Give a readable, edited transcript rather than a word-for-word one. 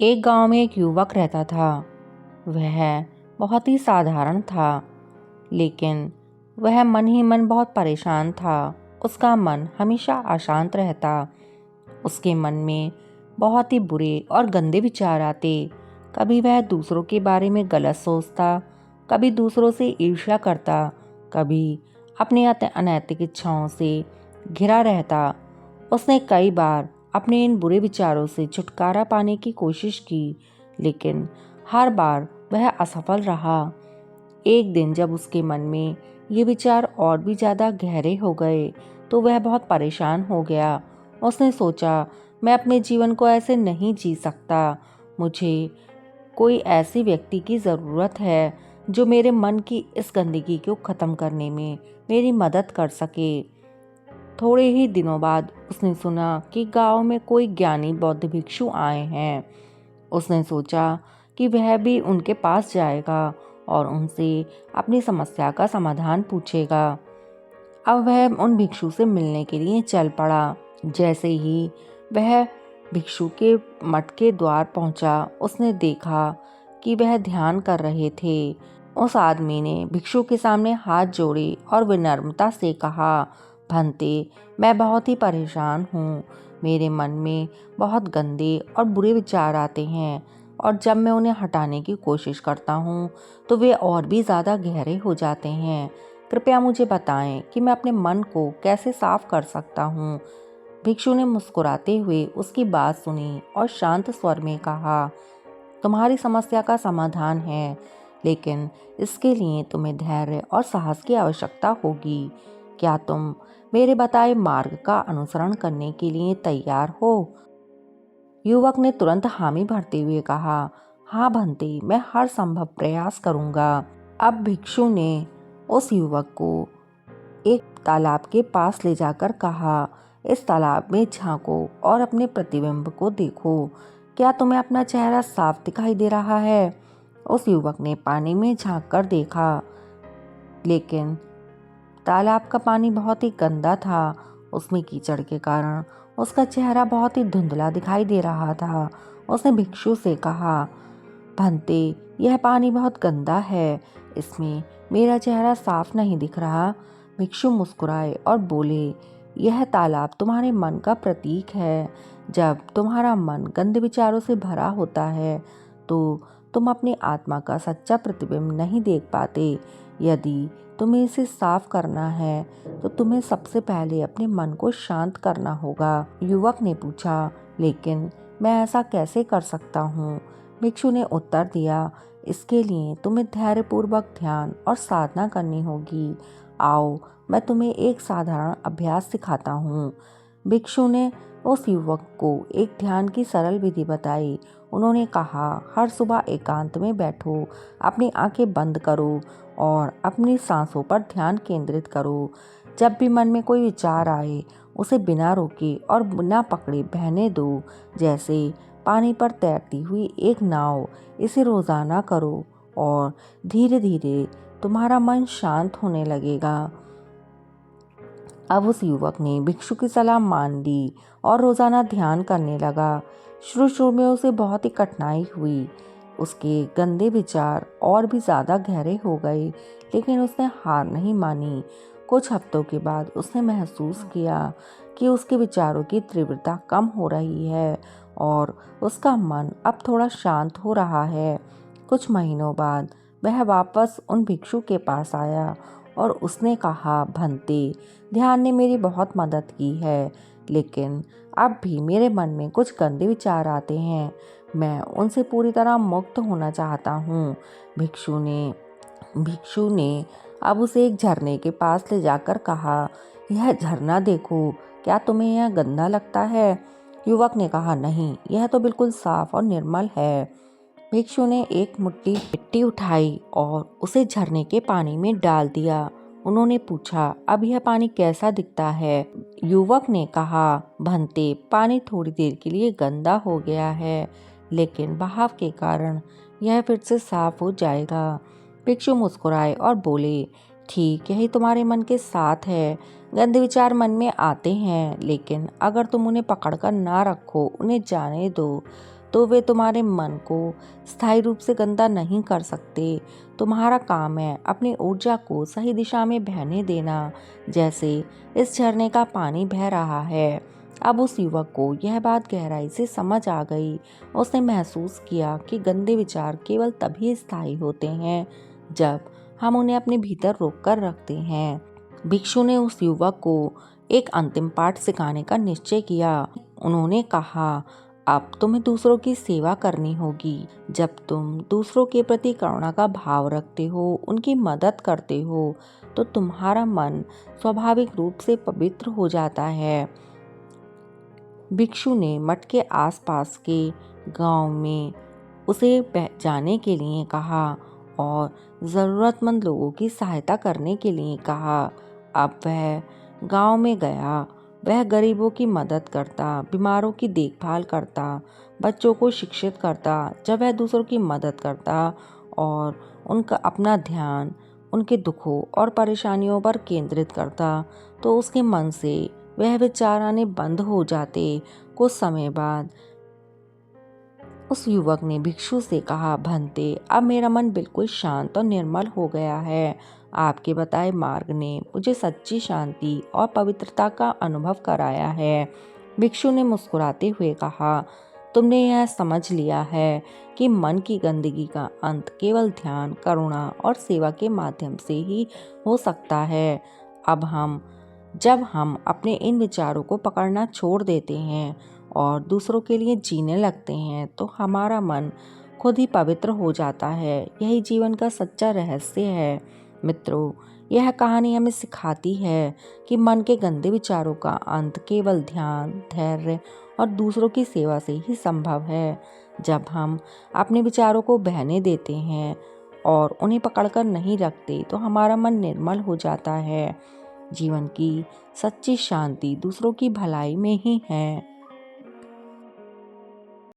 एक गांव में एक युवक रहता था। वह बहुत ही साधारण था, लेकिन वह मन ही मन बहुत परेशान था। उसका मन हमेशा अशांत रहता। उसके मन में बहुत ही बुरे और गंदे विचार आते। कभी वह दूसरों के बारे में गलत सोचता, कभी दूसरों से ईर्ष्या करता, कभी अपनी अनैतिक इच्छाओं से घिरा रहता। उसने कई बार अपने इन बुरे विचारों से छुटकारा पाने की कोशिश की, लेकिन हर बार वह असफल रहा। एक दिन जब उसके मन में ये विचार और भी ज़्यादा गहरे हो गए, तो वह बहुत परेशान हो गया। उसने सोचा, मैं अपने जीवन को ऐसे नहीं जी सकता। मुझे कोई ऐसी व्यक्ति की ज़रूरत है जो मेरे मन की इस गंदगी को ख़त्म करने में मेरी मदद कर सके। थोड़े ही दिनों बाद उसने सुना कि गांव में कोई ज्ञानी बौद्ध भिक्षु आए हैं। उसने सोचा कि वह भी उनके पास जाएगा और उनसे अपनी समस्या का समाधान पूछेगा। अब वह उन भिक्षु से मिलने के लिए चल पड़ा। जैसे ही वह भिक्षु के मठ के द्वार पहुंचा, उसने देखा कि वह ध्यान कर रहे थे। उस आदमी ने भिक्षु के सामने हाथ जोड़े और विनम्रता से कहा, भंते, मैं बहुत ही परेशान हूँ। मेरे मन में बहुत गंदे और बुरे विचार आते हैं, और जब मैं उन्हें हटाने की कोशिश करता हूँ तो वे और भी ज़्यादा गहरे हो जाते हैं। कृपया मुझे बताएं कि मैं अपने मन को कैसे साफ कर सकता हूँ। भिक्षु ने मुस्कुराते हुए उसकी बात सुनी और शांत स्वर में कहा, तुम्हारी समस्या का समाधान है, लेकिन इसके लिए तुम्हें धैर्य और साहस की आवश्यकता होगी। क्या तुम मेरे बताए मार्ग का अनुसरण करने के लिए तैयार हो? युवक ने तुरंत हामी भरते हुए कहा, हाँ भंते, मैं हर संभव प्रयास करूंगा। अब भिक्षु ने उस युवक को एक तालाब के पास ले जाकर कहा, इस तालाब में झांको और अपने प्रतिबिंब को देखो। क्या तुम्हें अपना चेहरा साफ दिखाई दे रहा है? उस युवक ने पानी में झांक कर देखा, लेकिन तालाब का पानी बहुत ही गंदा था। उसमें कीचड़ के कारण उसका चेहरा बहुत ही धुंधला दिखाई दे रहा था। उसने भिक्षु से कहा, भंते, यह पानी बहुत गंदा है, इसमें मेरा चेहरा साफ नहीं दिख रहा। भिक्षु मुस्कुराए और बोले, यह तालाब तुम्हारे मन का प्रतीक है। जब तुम्हारा मन गंदे विचारों से भरा होता है तो तुम अपनी आत्मा का सच्चा प्रतिबिंब नहीं देख पाते। यदि तुम्हें इसे साफ करना है तो तुम्हें सबसे पहले अपने मन को शांत करना होगा। युवक ने पूछा, लेकिन मैं ऐसा कैसे कर सकता हूँ? भिक्षु ने उत्तर दिया, इसके लिए तुम्हें धैर्यपूर्वक ध्यान और साधना करनी होगी। आओ, मैं तुम्हें एक साधारण अभ्यास सिखाता हूँ। भिक्षु ने उस युवक को एक ध्यान की सरल विधि बताई। उन्होंने कहा, हर सुबह एकांत में बैठो, अपनी आंखें बंद करो और अपनी सांसों पर ध्यान केंद्रित करो। जब भी मन में कोई विचार आए, उसे बिना रोके और बिना पकड़े बहने दो, जैसे पानी पर तैरती हुई एक नाव। इसे रोजाना करो और धीरे धीरे तुम्हारा मन शांत होने लगेगा। अब उस युवक ने भिक्षु की सलाह मान ली और रोजाना ध्यान करने लगा। शुरू में उसे बहुत ही कठिनाई हुई। उसके गंदे विचार और भी ज्यादा गहरे हो गए, लेकिन उसने हार नहीं मानी। कुछ हफ्तों के बाद उसने महसूस किया कि उसके विचारों की तीव्रता कम हो रही है और उसका मन अब थोड़ा शांत हो रहा है। कुछ महीनों बाद वह वापस उन भिक्षु के पास आया और उसने कहा, भंते, ध्यान ने मेरी बहुत मदद की है, लेकिन अब भी मेरे मन में कुछ गंदे विचार आते हैं। मैं उनसे पूरी तरह मुक्त होना चाहता हूँ। भिक्षु ने अब उसे एक झरने के पास ले जाकर कहा, यह झरना देखो, क्या तुम्हें यह गंदा लगता है? युवक ने कहा, नहीं, यह तो बिल्कुल साफ और निर्मल है। भिक्षु ने एक मुट्ठी मिट्टी उठाई और उसे झरने के पानी में डाल दिया। उन्होंने पूछा, अब यह पानी कैसा दिखता है? युवक ने कहा, भंते, पानी थोड़ी देर के लिए गंदा हो गया है, लेकिन बहाव के कारण यह फिर से साफ हो जाएगा। भिक्षु मुस्कुराए और बोले, ठीक यही तुम्हारे मन के साथ है। गंदे विचार मन में आते हैं, लेकिन अगर तुम उन्हें पकड़कर ना रखो, उन्हें जाने दो, तो वे तुम्हारे मन को स्थायी रूप से गंदा नहीं कर सकते। तुम्हारा काम है अपनी ऊर्जा को सही दिशा में बहने देना, जैसे इस झरने का पानी बह रहा है। अब उस युवक को यह बात गहराई से समझ आ गई। उसने महसूस किया कि गंदे विचार केवल तभी स्थायी होते हैं जब हम उन्हें अपने भीतर रोक कर रखते हैं। भिक्षु ने उस युवक को एक अंतिम पाठ सिखाने का निश्चय किया। उन्होंने कहा, अब तुम्हें दूसरों की सेवा करनी होगी। जब तुम दूसरों के प्रति करुणा का भाव रखते हो, उनकी मदद करते हो, तो तुम्हारा मन स्वाभाविक रूप से पवित्र हो जाता है। भिक्षु ने मठ के आसपास के गांव में उसे जाने के लिए कहा और ज़रूरतमंद लोगों की सहायता करने के लिए कहा। अब वह गांव में गया। वह गरीबों की मदद करता, बीमारों की देखभाल करता, बच्चों को शिक्षित करता। जब वह दूसरों की मदद करता और उनका अपना ध्यान उनके दुखों और परेशानियों पर केंद्रित करता, तो उसके मन से वह विचार आने बंद हो जाते। कुछ समय बाद उस युवक ने भिक्षु से कहा, भंते, अब मेरा मन बिल्कुल शांत और निर्मल हो गया है। आपके बताए मार्ग ने मुझे सच्ची शांति और पवित्रता का अनुभव कराया है। भिक्षु ने मुस्कुराते हुए कहा, तुमने यह समझ लिया है कि मन की गंदगी का अंत केवल ध्यान, करुणा और सेवा के माध्यम से ही हो सकता है। जब हम अपने इन विचारों को पकड़ना छोड़ देते हैं और दूसरों के लिए जीने लगते हैं, तो हमारा मन खुद ही पवित्र हो जाता है। यही जीवन का सच्चा रहस्य है। मित्रों, यह कहानी हमें सिखाती है कि मन के गंदे विचारों का अंत केवल ध्यान, धैर्य और दूसरों की सेवा से ही संभव है। जब हम अपने विचारों को बहने देते हैं और उन्हें पकड़कर नहीं रखते, तो हमारा मन निर्मल हो जाता है। जीवन की सच्ची शांति दूसरों की भलाई में ही है।